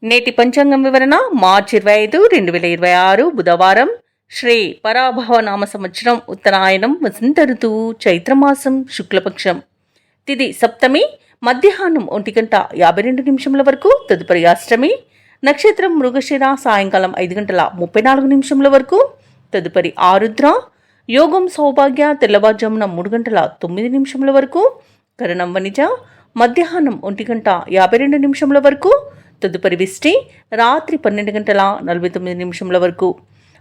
నేటి పంచాంగం వివరణ మార్చి 25, 2026 బుధవారం. శ్రీ పరాభవనామ సంవత్సరం, ఉత్తరాయణం, వసంత ఋతువు, చైత్రమాసం, శుక్లపక్షం. తిథి సప్తమి, మధ్యాహ్నం 1:52 వరకు. తదుపరి అష్టమి. నక్షత్రం మృగశిర, సాయంకాలం 5:34 వరకు. తదుపరి ఆరుద్ర. యోగం సౌభాగ్య, తెల్లవారుజామున 3:09 వరకు. కరణం వనిజ, మధ్యాహ్నం 1:52 వరకు. తదుపరి విష్టి, రాత్రి 12:49 వరకు.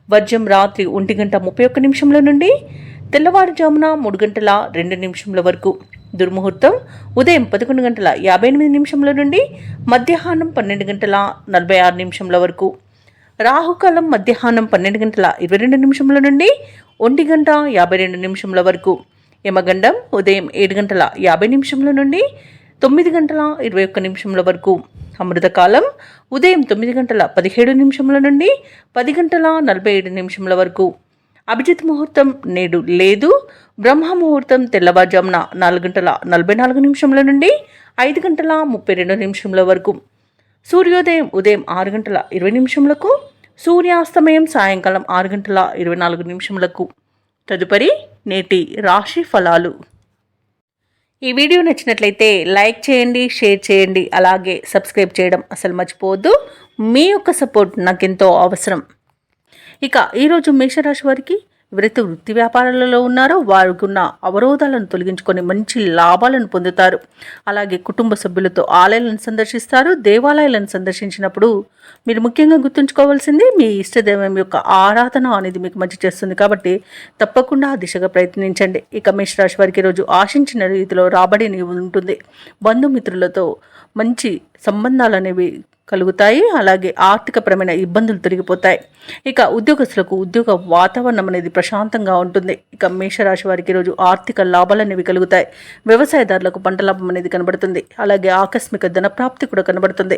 వర్జం రాత్రి 1:31 నుండి తెల్లవారుజామున 3:02 వరకు. దుర్ముహూర్తం ఉదయం 11:58 నుండి మధ్యాహ్నం 12:46 వరకు. రాహుకాలం మధ్యాహ్నం 12:22 నుండి 1:52 వరకు. యమగండం ఉదయం 7:50 నుండి 9:21 వరకు. అమృతకాలం ఉదయం 9:17 నుండి 10:47 వరకు. అభిజిత్ ముహూర్తం నేడు లేదు. బ్రహ్మ ముహూర్తం తెల్లవారుజామున 4:44 నుండి 5:32 వరకు. సూర్యోదయం ఉదయం 6:20 సూర్యాస్తమయం సాయంకాలం 6:24. తదుపరి నేటి రాశి ఫలాలు. ఈ వీడియో నచ్చినట్లయితే లైక్ చేయండి, షేర్ చేయండి, అలాగే సబ్స్క్రైబ్ చేయడం అసలు మర్చిపోవద్దు. మీ యొక్క సపోర్ట్ నాకెంతో అవసరం. ఇక ఈరోజు మేషరాశి వారికి ఎవరైతే వృత్తి వ్యాపారాలలో ఉన్నారో వారికి ఉన్న అవరోధాలను తొలగించుకొని మంచి లాభాలను పొందుతారు. అలాగే కుటుంబ సభ్యులతో ఆలయాలను సందర్శిస్తారు. దేవాలయాలను సందర్శించినప్పుడు మీరు ముఖ్యంగా గుర్తుంచుకోవాల్సింది మీ ఇష్టదైవం యొక్క ఆరాధన అనేది మీకు మంచి చేస్తుంది. కాబట్టి తప్పకుండా ఆ దిశగా ప్రయత్నించండి. ఇక మేషరాశి వారికి ఈరోజు ఆశించిన రీతిలో రాబడి ఉంటుంది. బంధుమిత్రులతో మంచి సంబంధాలు అనేవి కలుగుతాయి. అలాగే ఆర్థికపరమైన ఇబ్బందులు తొలగిపోతాయి. ఇక ఉద్యోగస్తులకు ఉద్యోగ వాతావరణం అనేది ప్రశాంతంగా ఉంటుంది. ఇక మేషరాశి వారికి ఈరోజు ఆర్థిక లాభాలు అనేవి కలుగుతాయి. వ్యవసాయదారులకు పంట లాభం అనేది కనబడుతుంది. అలాగే ఆకస్మిక ధనప్రాప్తి కూడా కనబడుతుంది.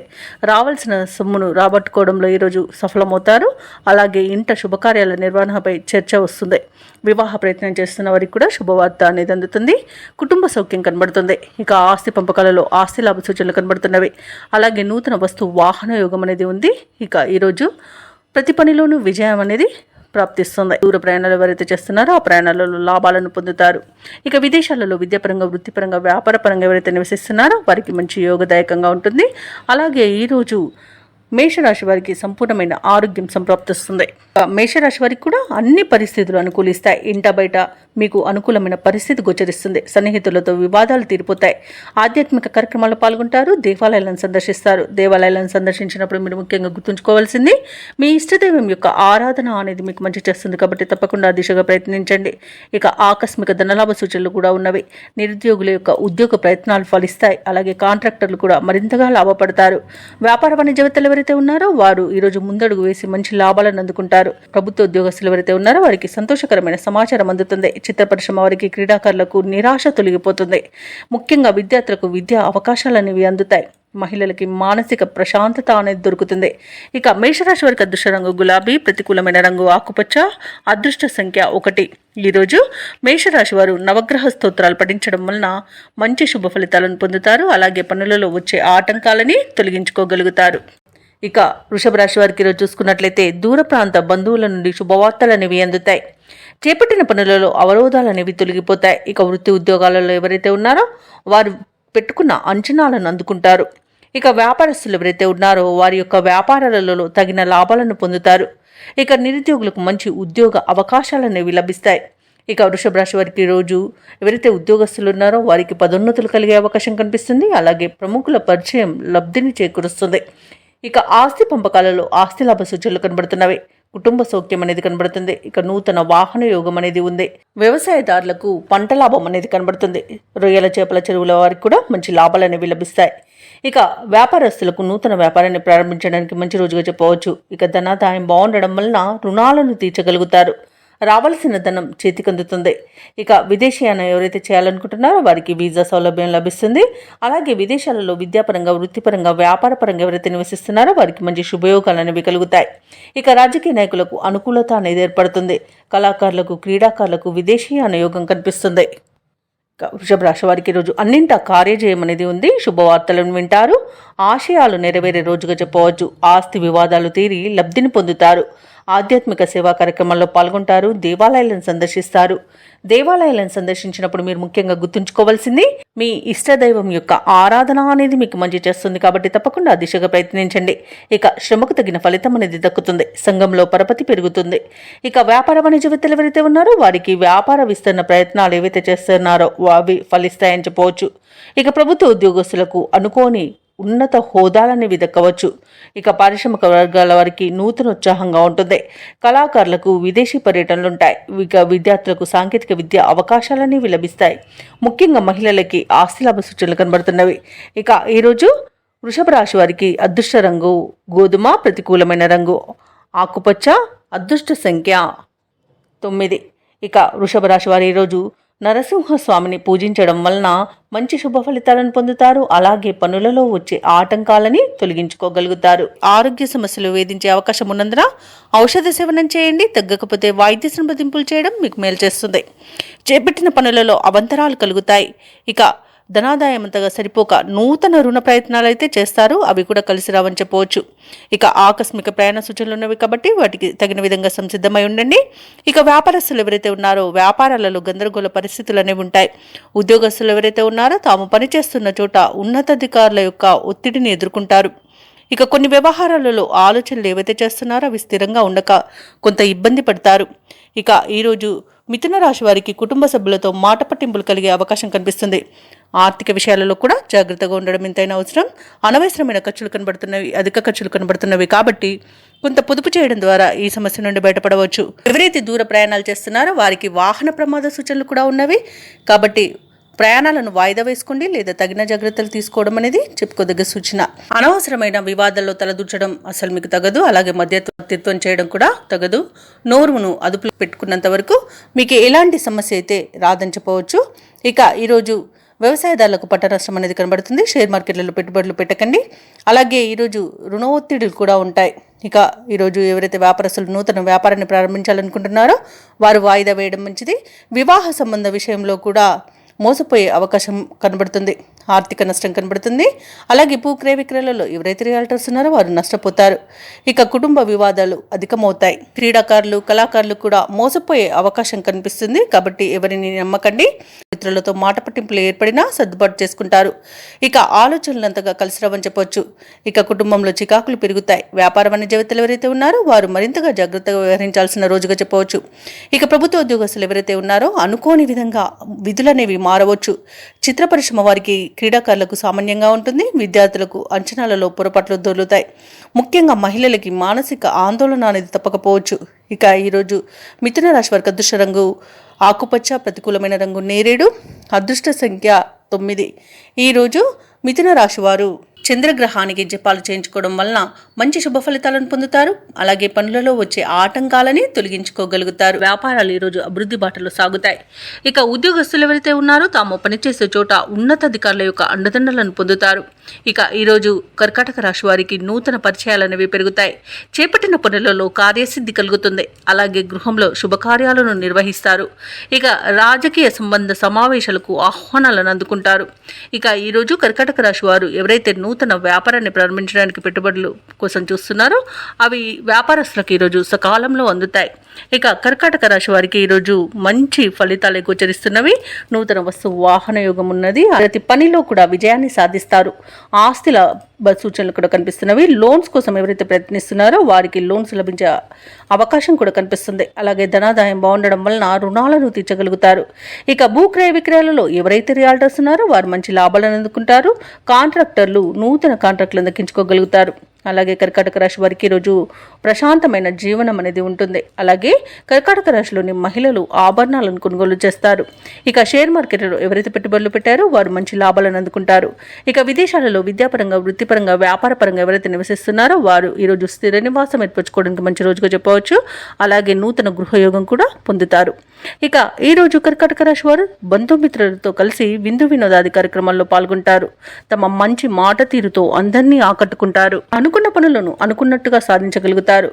రావాల్సిన సొమ్మును రాబట్టుకోవడంలో ఈరోజు సఫలమవుతారు. అలాగే ఇంట శుభకార్యాల నిర్వహణపై చర్చ వస్తుంది. వివాహ ప్రయత్నం చేస్తున్న వారికి కూడా శుభవార్త అనేది అందుతుంది. కుటుంబ సౌఖ్యం కనబడుతుంది. ఇక ఆస్తి పంపకాలలో ఆస్తి లాభ సూచనలు కనబడుతున్నవి. అలాగే నూతన వస్తు వాహన యోగం అనేది ఉంది. ఇక ఈరోజు ప్రతి పనిలోనూ విజయం అనేది ప్రాప్తిస్తుంది. దూర ప్రయాణాలు ఎవరైతే చేస్తున్నారో ఆ ప్రయాణాలలో లాభాలను పొందుతారు. ఇక విదేశాలలో విద్యాపరంగా, వృత్తిపరంగా, వ్యాపారపరంగా ఎవరైతే నివసిస్తున్నారో వారికి మంచి యోగదాయకంగా ఉంటుంది. అలాగే ఈరోజు మేషరాశి వారికి సంపూర్ణమైన ఆరోగ్యం సంప్రాప్తిస్తుంది. మేషరాశి వారికి కూడా అన్ని పరిస్థితులు అనుకూలిస్తాయి. ఇంట బయట మీకు అనుకూలమైన పరిస్థితి గోచరిస్తుంది. సన్నిహితులతో వివాదాలు తీరిపోతాయి. ఆధ్యాత్మిక కార్యక్రమాల్లో పాల్గొంటారు. దేవాలయాలను సందర్శిస్తారు. దేవాలయాలను సందర్శించినప్పుడు మీరు ముఖ్యంగా గుర్తుంచుకోవాల్సింది మీ ఇష్టదైవం యొక్క ఆరాధన అనేది మీకు మంచి చేస్తుంది. కాబట్టి తప్పకుండా ఆ దిశగా ప్రయత్నించండి. ఇక ఆకస్మిక ధనలాభ సూచనలు కూడా ఉన్నవి. నిరుద్యోగుల యొక్క ఉద్యోగ ప్రయత్నాలు ఫలిస్తాయి. అలాగే కాంట్రాక్టర్లు కూడా మరింతగా లాభపడతారు. వ్యాపార వాణిజ్యవేత్తలు ఎవరైతే ఉన్నారో వారు ఈరోజు ముందడుగు వేసి మంచి లాభాలను అందుకుంటారు. ప్రభుత్వ ఉద్యోగస్తులు ఎవరైతే ఉన్నారో వారికి సంతోషకరమైన సమాచారం అందుతుంది. చిత్ర పరిశ్రమ వారికి, క్రీడాకారులకు నిరాశ తొలగిపోతుంది. ముఖ్యంగా విద్యార్థులకు విద్యా అవకాశాలు అనేవి అందుతాయి. మహిళలకి మానసిక ప్రశాంతత అనేది దొరుకుతుంది. ఇక మేషరాశి వారికి అదృష్ట రంగు గులాబీ, ప్రతికూలమైన రంగు ఆకుపచ్చ, అదృష్ట సంఖ్య 1. ఈరోజు మేషరాశి వారు నవగ్రహ స్తోత్రాలు పఠించడం వలన మంచి శుభ ఫలితాలను పొందుతారు. అలాగే పనులలో వచ్చే ఆటంకాలని తొలగించుకోగలుగుతారు. ఇక వృషభ రాశి వారికి ఈరోజు చూసుకున్నట్లయితే దూర ప్రాంత బంధువుల నుండి శుభవార్తలు అనేవి అందుతాయి. చేపట్టిన పనులలో అవరోధాలు అనేవి తొలగిపోతాయి. ఇక వృత్తి ఉద్యోగాలలో ఎవరైతే ఉన్నారో వారు పెట్టుకున్న అంచనాలను అందుకుంటారు. ఇక వ్యాపారస్తులు ఎవరైతే ఉన్నారో వారి యొక్క వ్యాపారాలలో తగిన లాభాలను పొందుతారు. ఇక నిరుద్యోగులకు మంచి ఉద్యోగ అవకాశాలు అనేవి లభిస్తాయి. ఇక వృషభ రాశి వారికి రోజు ఎవరైతే ఉద్యోగస్తులు ఉన్నారో వారికి పదోన్నతులు కలిగే అవకాశం కనిపిస్తుంది. అలాగే ప్రముఖుల పరిచయం లబ్ధిని చేకూరుస్తుంది. ఇక ఆస్తి పంపకాలలో ఆస్తి లాభ సూచనలు కనబడుతున్నవి. కుటుంబ సౌఖ్యం అనేది కనబడుతుంది. ఇక నూతన వాహన యోగం అనేది ఉంది. వ్యవసాయదారులకు పంట లాభం అనేది కనబడుతుంది. రొయ్యల చేపల చెరువుల వారికి కూడా మంచి లాభాలు అనేవి లభిస్తాయి. ఇక వ్యాపారస్తులకు నూతన వ్యాపారాన్ని ప్రారంభించడానికి మంచి రోజుగా చెప్పవచ్చు. ఇక ధనాదాయం బాగుండడం వలన రుణాలను తీర్చగలుగుతారు. రావాల్సిన ధనం చేతికందుతుంది. ఇక విదేశీయానం ఎవరైతే చేయాలనుకుంటున్నారో వారికి వీసా సౌలభ్యం లభిస్తుంది. అలాగే విదేశాలలో విద్యాపరంగా, వృత్తిపరంగా, వ్యాపారపరంగా ఎవరైతే నివసిస్తున్నారో వారికి మంచి శుభయోగాలు అనేవి కలుగుతాయి. ఇక రాజకీయ నాయకులకు అనుకూలత అనేది ఏర్పడుతుంది. కళాకారులకు, క్రీడాకారులకు విదేశీయాన యోగం కనిపిస్తుంది. వృషభ రాశి వారికి ఈరోజు అన్నింటా కార్యజయం అనేది ఉంది. శుభవార్తలను వింటారు. ఆశయాలు నెరవేరే రోజుగా చెప్పవచ్చు. ఆస్తి వివాదాలు తీరి లబ్ధిని పొందుతారు. ఆధ్యాత్మిక సేవా కార్యక్రమాల్లో పాల్గొంటారు. దేవాలయాలను సందర్శిస్తారు. దేవాలయాలను సందర్శించినప్పుడు మీరు ముఖ్యంగా గుర్తుంచుకోవాల్సింది మీ ఇష్టదైవం యొక్క ఆరాధన అనేది మీకు మంచి చేస్తుంది. కాబట్టి తప్పకుండా ఆ దిశగా ప్రయత్నించండి. ఇక శ్రమకు తగిన ఫలితం అనేది దక్కుతుంది. సంఘంలో పరపతి పెరుగుతుంది. ఇక వ్యాపార వాణిజ్యవేత్తలు ఎవరైతే ఉన్నారో వారికి వ్యాపార విస్తరణ ప్రయత్నాలు ఏవైతే చేస్తున్నారో అవి ఫలిస్తాయని చెప్పవచ్చు. ఇక ప్రభుత్వ ఉద్యోగస్తులకు అనుకోని ఉన్నత హోదాలనేవి దక్కవచ్చు. ఇక పారిశ్రామిక వర్గాల వారికి నూతన ఉత్సాహంగా ఉంటుంది. కళాకారులకు విదేశీ పర్యటనలు ఉంటాయి. ఇక విద్యార్థులకు సాంకేతిక విద్య అవకాశాలనేవి లభిస్తాయి. ముఖ్యంగా మహిళలకి ఆస్తి లాభ సూచనలు కనబడుతున్నవి. ఇక ఈరోజు వృషభ రాశి వారికి అదృష్ట రంగు గోధుమ, ప్రతికూలమైన రంగు ఆకుపచ్చ, అదృష్ట సంఖ్య 9. ఇక వృషభ రాశి వారు ఈరోజు నరసింహస్వామిని పూజించడం వలన మంచి శుభ ఫలితాలను పొందుతారు. అలాగే పనులలో వచ్చే ఆటంకాలని తొలగించుకోగలుగుతారు. ఆరోగ్య సమస్యలు వేధించే అవకాశం ఉన్నందున ఔషధ సేవనం చేయండి. తగ్గకపోతే వైద్య సంప్రదింపులు చేయడం మీకు మేలు చేస్తుంది. చేపట్టిన పనులలో అవంతరాలు కలుగుతాయి. ఇక ధనాదాయం అంతగా సరిపోక నూతన రుణ ప్రయత్నాలు అయితే చేస్తారు. అవి కూడా కలిసి రావని చెప్పవచ్చు. ఇక ఆకస్మిక ప్రయాణ సూచనలు ఉన్నవి కాబట్టి వాటికి తగిన విధంగా సంసిద్ధమై ఉండండి. ఇక వ్యాపారస్తులు ఎవరైతే ఉన్నారో వ్యాపారాలలో గందరగోళ పరిస్థితులు అనేవి ఉంటాయి. ఉద్యోగస్తులు ఎవరైతే ఉన్నారో తాము పనిచేస్తున్న చోట ఉన్నతాధికారుల యొక్క ఒత్తిడిని ఎదుర్కొంటారు. ఇక కొన్ని వ్యవహారాలలో ఆలోచనలు ఏవైతే చేస్తున్నారో అవి స్థిరంగా ఉండక కొంత ఇబ్బంది పడతారు. ఇక ఈరోజు మిథున రాశి వారికి కుటుంబ సభ్యులతో మాట పట్టింపులు కలిగే అవకాశం కనిపిస్తుంది. ఆర్థిక విషయాలలో కూడా జాగ్రత్తగా ఉండడం ఎంతైనా అవసరం. అనవసరమైన ఖర్చులు కనబడుతున్నవి, అధిక ఖర్చులు కనబడుతున్నవి కాబట్టి కొంత పొదుపు చేయడం ద్వారా ఈ సమస్య నుండి బయటపడవచ్చు. ఎవరైతే దూర ప్రయాణాలు చేస్తున్నారో వారికి వాహన ప్రమాద సూచనలు కూడా ఉన్నవి కాబట్టి ప్రయాణాలను వాయిదా వేసుకోండి లేదా తగిన జాగ్రత్తలు తీసుకోవడం అనేది చెప్పుకోదగ్గ సూచన. అనవసరమైన వివాదాల్లో తలదూర్చడం అసలు మీకు తగదు. అలాగే మధ్యవర్తిత్వం చేయడం కూడా తగదు. నోరును అదుపులో పెట్టుకున్నంత వరకు మీకు ఎలాంటి సమస్య అయితే రాదని చెప్పవచ్చు. ఇక ఈరోజు వ్యవసాయదారులకు పట్ట నష్టం అనేది కనబడుతుంది. షేర్ మార్కెట్లలో పెట్టుబడులు పెట్టకండి. అలాగే ఈరోజు రుణ ఒత్తిడులు కూడా ఉంటాయి. ఇక ఈరోజు ఎవరైతే వ్యాపారస్తులు నూతన వ్యాపారాన్ని ప్రారంభించాలనుకుంటున్నారో వారు వాయిదా వేయడం మంచిది. వివాహ సంబంధ విషయంలో కూడా మోసపోయే అవకాశం కనబడుతుంది. ఆర్థిక నష్టం కనబడుతుంది. అలాగే భూ క్రయ విక్రయాలలో ఎవరైతే రియాల్టర్స్ ఉన్నారో వారు నష్టపోతారు. ఇక కుటుంబ వివాదాలు అధికమవుతాయి. క్రీడాకారులు, కళాకారులు కూడా మోసపోయే అవకాశం కనిపిస్తుంది. కాబట్టి ఎవరిని నమ్మకండి. మిత్రులతో మాట పట్టింపులు ఏర్పడినా సర్దుబాటు చేసుకుంటారు. ఇక ఆలోచనలు అంతగా కలిసి రావని చెప్పవచ్చు. ఇక కుటుంబంలో చికాకులు పెరుగుతాయి. వ్యాపార వాణిజ్యవేత్తలు ఎవరైతే ఉన్నారో వారు మరింతగా జాగ్రత్తగా వ్యవహరించాల్సిన రోజుగా చెప్పవచ్చు. ఇక ప్రభుత్వ ఉద్యోగస్తులు ఎవరైతే ఉన్నారో అనుకోని విధంగా విధులనేవి మారవచ్చు. చిత్ర పరిశ్రమ వారికి, క్రీడాకారులకు సామాన్యంగా ఉంటుంది. విద్యార్థులకు అంచనాలలో పొరపాట్లు దొరుకుతాయి. ముఖ్యంగా మహిళలకి మానసిక ఆందోళన అనేది తప్పకపోవచ్చు. ఇక ఈరోజు మిథున రాశి వారికి అదృష్ట రంగు ఆకుపచ్చ, ప్రతికూలమైన రంగు నేరేడు, అదృష్ట సంఖ్య 9. ఈరోజు మిథున రాశి వారు చంద్రగ్రహానికి జపాలు చేయించుకోవడం వలన మంచి శుభ ఫలితాలను పొందుతారు. అలాగే పనులలో వచ్చే ఆటంకాలని తొలగించుకోగలుగుతారు. వ్యాపారాలు ఈరోజు అభివృద్ధి బాటలో సాగుతాయి. ఇక ఉద్యోగస్తులు ఎవరైతే ఉన్నారో తాము పనిచేసే చోట ఉన్నతాధికారుల యొక్క అండదండలను పొందుతారు. ఇక ఈరోజు కర్కాటక రాశి వారికి నూతన పరిచయాలనేవి పెరుగుతాయి. చేపట్టిన పనులలో కార్యసిద్ధి కలుగుతుంది. అలాగే గృహంలో శుభకార్యాలను నిర్వహిస్తారు. ఇక రాజకీయ సంబంధ సమావేశాలకు ఆహ్వానాలను అందుకుంటారు. ఇక ఈరోజు కర్కాటక రాశి వారు ఎవరైతే నూతన వ్యాపారాన్ని ప్రారంభించడానికి పెట్టుబడులు కోసం చూస్తున్నారో అవి వ్యాపారస్తులకు ఈరోజు సకాలంలో అందుతాయి. ఇక కర్కాటక రాశి వారికి ఈరోజు మంచి ఫలితాలు గోచరిస్తున్నవి. నూతన వస్తు వాహన యోగం ఉన్నది. ప్రతి పనిలో కూడా విజయాన్ని సాధిస్తారు. ఆస్తుల సూచనలు కూడా కనిపిస్తున్నవి. లోన్స్ కోసం ఎవరైతే ప్రయత్నిస్తున్నారో వారికి లోన్స్ లభించే అవకాశం కూడా కనిపిస్తుంది. అలాగే ధనాదాయం బాగుండడం వలన రుణాలను తీర్చగలుగుతారు. ఇక భూ క్రయ విక్రయాలలో ఎవరైతే రియాల్టర్స్ ఉన్నారో వారు మంచి లాభాలను అందుకుంటారు. కాంట్రాక్టర్లు నూతన కాంట్రాక్టులను దక్కించుకోగలుగుతారు. అలాగే కర్కాటక రాశి వారికి ఈరోజు ప్రశాంతమైన జీవనం అనేది ఉంటుంది. అలాగే కర్కాటక రాశిలోని మహిళలు ఆభరణాలను కొనుగోలు చేస్తారు. ఇక షేర్ మార్కెట్లో ఎవరైతే పెట్టుబడులు పెట్టారో వారు మంచి లాభాలను అందుకుంటారు. ఇక విదేశాలలో విద్యాపరంగా, వృత్తిపరంగా, వ్యాపారపరంగా ఎవరైతే నివసిస్తున్నారో వారు ఈరోజు స్థిర నివాసం ఏర్పరచుకోవడానికి మంచి రోజుగా చెప్పవచ్చు. అలాగే నూతన గృహయోగం కూడా పొందుతారు. ఇక ఈరోజు కర్కాటక రాశి వారు బంధుమిత్రులతో కలిసి విందు వినోదాది కార్యక్రమాల్లో పాల్గొంటారు. తమ మంచి మాట తీరుతో అందరినీ ఆకట్టుకుంటారు. అనుకున్న పనులను అనుకున్నట్టుగా సాధించగలుగుతారు.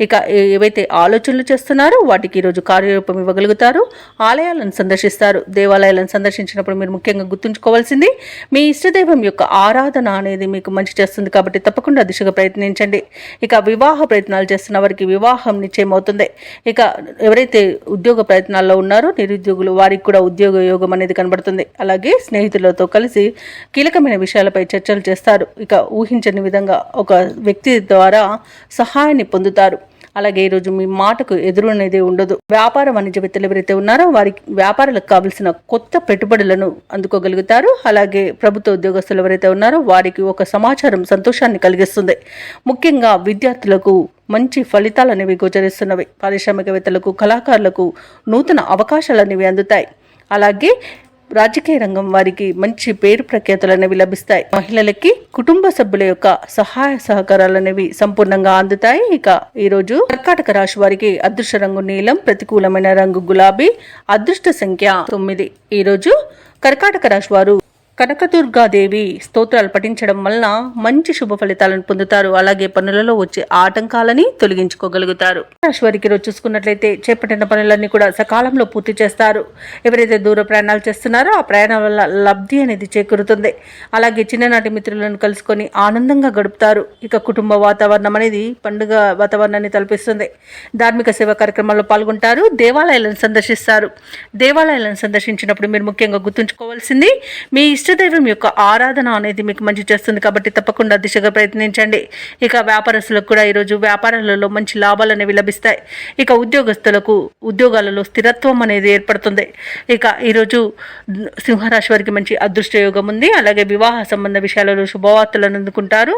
ఇక ఏవైతే ఆలోచనలు చేస్తున్నారో వాటికి ఈరోజు కార్యరూపం ఇవ్వగలుగుతారు. ఆలయాలను సందర్శిస్తారు. దేవాలయాలను సందర్శించినప్పుడు మీరు ముఖ్యంగా గుర్తుంచుకోవాల్సింది మీ ఇష్టదైవం యొక్క ఆరాధన అనేది మీకు మంచి చేస్తుంది కాబట్టి తప్పకుండా దిశగా ప్రయత్నించండి. ఇక వివాహ ప్రయత్నాలు చేస్తున్న వారికి వివాహం నిశ్చయమవుతుంది. ఇక ఎవరైతే ఉద్యోగ ప్రయత్నాల్లో ఉన్నారో నిరుద్యోగులు వారికి కూడా ఉద్యోగ యోగం అనేది కనబడుతుంది. అలాగే స్నేహితులతో కలిసి కీలకమైన విషయాలపై చర్చలు చేస్తారు. ఇక ఊహించని విధంగా ఒక వ్యక్తి ద్వారా సహాయాన్ని పొందుతారు. అలాగే ఈరోజు మీ మాటకు ఎదురు అనేది ఉండదు. వ్యాపార వాణిజ్యవేత్తలు ఎవరైతే ఉన్నారో వారికి వ్యాపారాలకు కావలసిన కొత్త పెట్టుబడులను అందుకోగలుగుతారు. అలాగే ప్రభుత్వ ఉద్యోగస్తులు ఎవరైతే ఉన్నారో వారికి ఒక సమాచారం సంతోషాన్ని కలిగిస్తుంది. ముఖ్యంగా విద్యార్థులకు మంచి ఫలితాలు అనేవి గోచరిస్తున్నవి. పారిశ్రామికవేత్తలకు, కళాకారులకు నూతన అవకాశాలు అనేవి అందుతాయి. అలాగే రాజకీయ రంగం వారికి మంచి పేరు ప్రఖ్యాతులు అనేవి లభిస్తాయి. మహిళలకి కుటుంబ సభ్యుల యొక్క సహాయ సహకారాలు అనేవి సంపూర్ణంగా అందుతాయి. ఇక ఈరోజు కర్కాటక రాశి వారికి అదృష్ట రంగు నీలం, ప్రతికూలమైన రంగు గులాబీ, అదృష్ట సంఖ్య 9. ఈరోజు కర్కాటక రాశి వారు కనకదుర్గాదేవి స్తోత్రాలు పఠించడం వలన మంచి శుభ ఫలితాలను పొందుతారు. అలాగే పనులలో వచ్చే ఆటంకాలని తొలగించుకోగలుగుతారు. రాశి వారికి రోజు చూసుకున్నట్లయితే చేపట్టిన పనులన్నీ కూడా సకాలంలో పూర్తి చేస్తారు. ఎవరైతే దూర ప్రయాణాలు చేస్తున్నారో ఆ ప్రయాణాల వల్ల లబ్ధి అనేది చేకూరుతుంది. అలాగే చిన్ననాటి మిత్రులను కలుసుకొని ఆనందంగా గడుపుతారు. ఇక కుటుంబ వాతావరణం అనేది పండుగ వాతావరణాన్ని తలపిస్తుంది. ధార్మిక సేవా కార్యక్రమాల్లో పాల్గొంటారు. దేవాలయాలను సందర్శిస్తారు. దేవాలయాలను సందర్శించినప్పుడు మీరు ముఖ్యంగా గుర్తుంచుకోవాల్సింది మీ ఇష్టదైవం యొక్క ఆరాధన అనేది మీకు మంచి చేస్తుంది కాబట్టి తప్పకుండా దిశగా ప్రయత్నించండి. ఇక వ్యాపారస్తులకు కూడా ఈరోజు వ్యాపారాలలో మంచి లాభాలు అనేవి లభిస్తాయి. ఇక ఉద్యోగస్తులకు ఉద్యోగాలలో స్థిరత్వం అనేది ఏర్పడుతుంది. ఇక ఈరోజు సింహరాశి వారికి మంచి అదృష్ట యోగం ఉంది. అలాగే వివాహ సంబంధ విషయాలలో శుభవార్తలను అందుకుంటారు.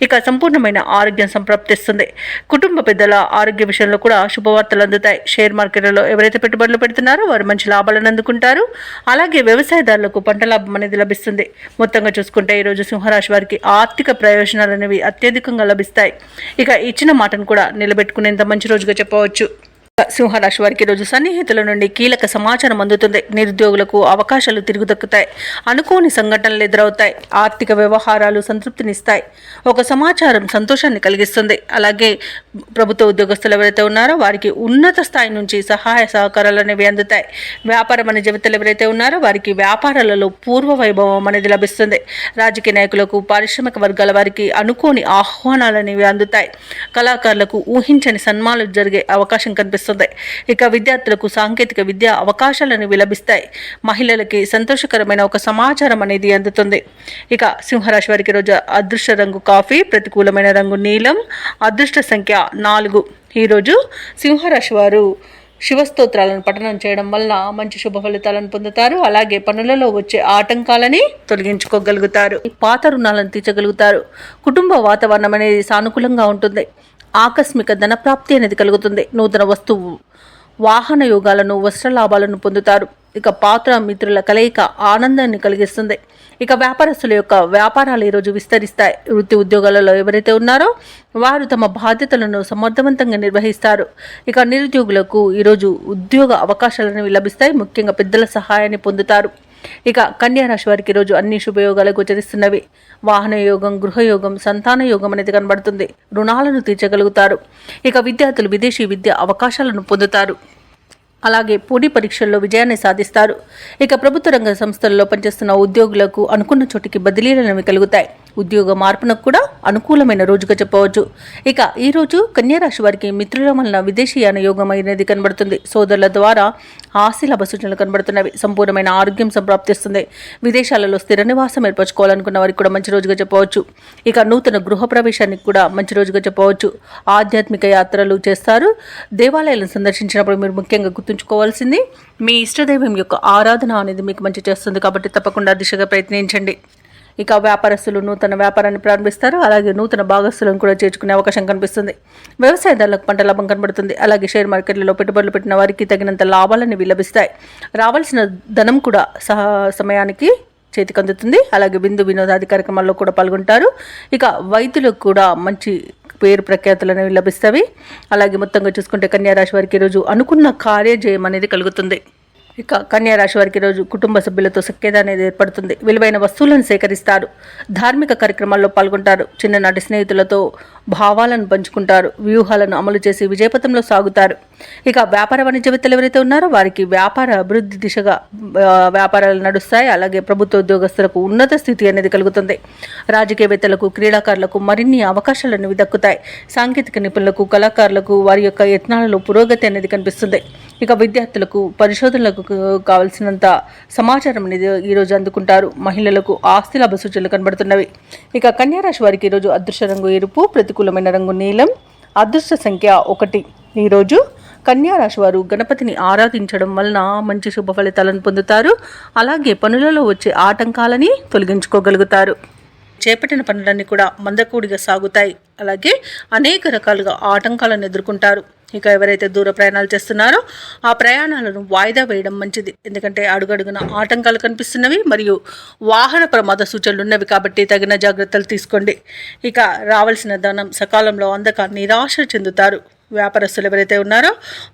ఇక సంపూర్ణమైన ఆరోగ్యం సంప్రాప్తిస్తుంది. కుటుంబ పెద్దల ఆరోగ్య విషయంలో కూడా శుభవార్తలు అందుతాయి. షేర్ మార్కెట్లలో ఎవరైతే పెట్టుబడులు పెడుతున్నారో వారు మంచి లాభాలను అందుకుంటారు. అలాగే వ్యవసాయదారులకు పంట లాభం అనేది లభిస్తుంది. మొత్తంగా చూసుకుంటే ఈరోజు సింహరాశి వారికి ఆర్థిక ప్రయోజనాలు అనేవి అత్యధికంగా లభిస్తాయి. ఇక ఇచ్చిన మాటను కూడా నిలబెట్టుకునేంత మంచి రోజుగా చెప్పవచ్చు. సింహరాశి వారికి రోజు సన్నిహితుల నుండి కీలక సమాచారం అందుతుంది. నిరుద్యోగులకు అవకాశాలు తిరుగుదక్కుతాయి. అనుకోని సంఘటనలు ఎదురవుతాయి. ఆర్థిక వ్యవహారాలు సంతృప్తినిస్తాయి. ఒక సమాచారం సంతోషాన్ని కలిగిస్తుంది. అలాగే ప్రభుత్వ ఉద్యోగస్తులు ఎవరైతే ఉన్నారో వారికి ఉన్నత స్థాయి నుంచి సహాయ సహకారాలు అనేవి అందుతాయి. వ్యాపార వాణిజ్యవేత్తలు ఎవరైతే ఉన్నారో వారికి వ్యాపారాలలో పూర్వ వైభవం అనేది లభిస్తుంది. రాజకీయ నాయకులకు, పారిశ్రామిక వర్గాల వారికి అనుకోని ఆహ్వానాలు అనేవి అందుతాయి. కళాకారులకు ఊహించని సన్మానాలు జరిగే అవకాశం కనిపిస్తుంది. ఇక విద్యార్థులకు సాంకేతిక విద్యా అవకాశాలను లభిస్తాయి. మహిళలకి సంతోషకరమైన ఒక సమాచారం అనేది అందుతుంది. ఇక సింహరాశి వారికి రోజు అదృష్ట రంగు కాఫీ, ప్రతికూలమైన రంగు నీలం, అదృష్ట సంఖ్య 4. ఈరోజు సింహరాశి వారు శివస్తోత్రాలను పఠనం చేయడం వల్ల మంచి శుభ ఫలితాలను పొందుతారు. అలాగే పనులలో వచ్చే ఆటంకాలని తొలగించుకోగలుగుతారు. పాత రుణాలను తీర్చగలుగుతారు. కుటుంబ వాతావరణం అనేది సానుకూలంగా ఉంటుంది. ఆకస్మిక ధనప్రాప్తి అనేది కలుగుతుంది. నూతన వస్తువు, వాహన యోగాలను, వస్త్ర లాభాలను పొందుతారు. ఇక పాత్ర మిత్రుల కలయిక ఆనందాన్ని కలిగిస్తుంది. ఇక వ్యాపారస్తుల యొక్క వ్యాపారాలు ఈరోజు విస్తరిస్తాయి. వృత్తి ఉద్యోగాలలో ఎవరైతే ఉన్నారో వారు తమ బాధ్యతలను సమర్థవంతంగా నిర్వహిస్తారు. ఇక నిరుద్యోగులకు ఈరోజు ఉద్యోగ అవకాశాలను లభిస్తాయి. ముఖ్యంగా పెద్దల సహాయాన్ని పొందుతారు. ఇక కన్యా రాశి వారికి ఈరోజు అన్ని శుభయోగాలు గోచరిస్తున్నవి. వాహన యోగం, గృహయోగం, సంతాన యోగం అనేది కనబడుతుంది. రుణాలను తీర్చగలుగుతారు. ఇక విద్యార్థులు విదేశీ విద్య అవకాశాలను పొందుతారు. అలాగే పోటీ పరీక్షల్లో విజయాన్ని సాధిస్తారు. ఇక ప్రభుత్వ రంగ సంస్థల్లో పనిచేస్తున్న ఉద్యోగులకు అనుకున్న చోటికి బదిలీలు కలుగుతాయి. ఉద్యోగ మార్పునకు కూడా అనుకూలమైన రోజుగా చెప్పవచ్చు. ఇక ఈ రోజు కన్యా రాశి వారికి మిత్రుల వలన విదేశీయాన యోగం అనేది కనబడుతుంది. సోదరుల ద్వారా ఆశీలాభ సూచనలు కనబడుతున్నవి. సంపూర్ణమైన ఆరోగ్యం సంప్రాప్తిస్తుంది. విదేశాలలో స్థిర నివాసం ఏర్పరచుకోవాలనుకున్న వారికి కూడా మంచి రోజుగా చెప్పవచ్చు. ఇక నూతన గృహ ప్రవేశానికి కూడా మంచి రోజుగా చెప్పవచ్చు. ఆధ్యాత్మిక యాత్రలు చేస్తారు. దేవాలయాలను సందర్శించినప్పుడు మీరు ముఖ్యంగా గుర్తుంచుకోవాల్సింది మీ ఇష్టదైవం యొక్క ఆరాధన అనేది మీకు మంచి చేస్తుంది కాబట్టి తప్పకుండా దిశగా ప్రయత్నించండి. ఇక వ్యాపారస్తులు నూతన వ్యాపారాన్ని ప్రారంభిస్తారు. అలాగే నూతన భాగస్తులను కూడా చేర్చుకునే అవకాశం కనిపిస్తుంది. వ్యవసాయదారులకు పంట లాభం కనబడుతుంది. అలాగే షేర్ మార్కెట్లలో పెట్టుబడులు పెట్టిన వారికి తగినంత లాభాలను లభిస్తాయి. రావాల్సిన ధనం కూడా సమయానికి చేతికి అందుతుంది. అలాగే విందు వినోదాది కార్యక్రమాల్లో కూడా పాల్గొంటారు. ఇక వైద్యులకు కూడా మంచి పేరు ప్రఖ్యాతులు అనేవి లభిస్తాయి. అలాగే మొత్తంగా చూసుకుంటే కన్యా రాశి వారికి ఈరోజు అనుకున్న కార్యజయం అనేది కలుగుతుంది. ఇక కన్యా రాశి వారికి రోజు కుటుంబ సభ్యులతో సఖ్యత అనేది ఏర్పడుతుంది. విలువైన వస్తువులను సేకరిస్తారు. ధార్మిక కార్యక్రమాల్లో పాల్గొంటారు. చిన్ననాటి స్నేహితులతో భావాలను పంచుకుంటారు. వ్యూహాలను అమలు చేసి విజయపథంలో సాగుతారు. ఇక వ్యాపార వాణిజ్యవేత్తలు ఎవరైతే ఉన్నారో వారికి వ్యాపార అభివృద్ధి దిశగా వ్యాపారాలు నడుస్తాయి. అలాగే ప్రభుత్వ ఉద్యోగస్తులకు ఉన్నత స్థితి అనేది కలుగుతుంది. రాజకీయవేత్తలకు, క్రీడాకారులకు మరిన్ని అవకాశాలు అనేవి దక్కుతాయి. సాంకేతిక నిపుణులకు, కళాకారులకు వారి యొక్క యత్నాలలో పురోగతి అనేది కనిపిస్తుంది. ఇక విద్యార్థులకు, పరిశోధనలకు కావలసినంత సమాచారం అనేది ఈరోజు అందుకుంటారు. మహిళలకు ఆస్తి లాభ సూచనలు కనబడుతున్నవి. ఇక కన్యా రాశి వారికి ఈరోజు అదృష్ట రంగు ఎరుపు, ప్రతికూలమైన రంగు నీలం, అదృష్ట సంఖ్య 1. ఈరోజు కన్యా రాశి వారు గణపతిని ఆరాధించడం వలన మంచి శుభ ఫలితాలను పొందుతారు. అలాగే పనులలో వచ్చే ఆటంకాలని తొలగించుకోగలుగుతారు. చేపట్టిన పనులన్నీ కూడా మందకూడిగా సాగుతాయి. అలాగే అనేక రకాలుగా ఆటంకాలను ఎదుర్కొంటారు. ఇక ఎవరైతే దూర ప్రయాణాలు చేస్తున్నారో ఆ ప్రయాణాలను వాయిదా వేయడం మంచిది. ఎందుకంటే అడుగడుగున ఆటంకాలు కనిపిస్తున్నవి మరియు వాహన ప్రమాద సూచనలు ఉన్నవి కాబట్టి తగిన జాగ్రత్తలు తీసుకోండి. ఇక రావాల్సిన ధనం సకాలంలో అందక నిరాశ చెందుతారు. వ్యాపారస్తులు ఎవరైతే ఉన్నారో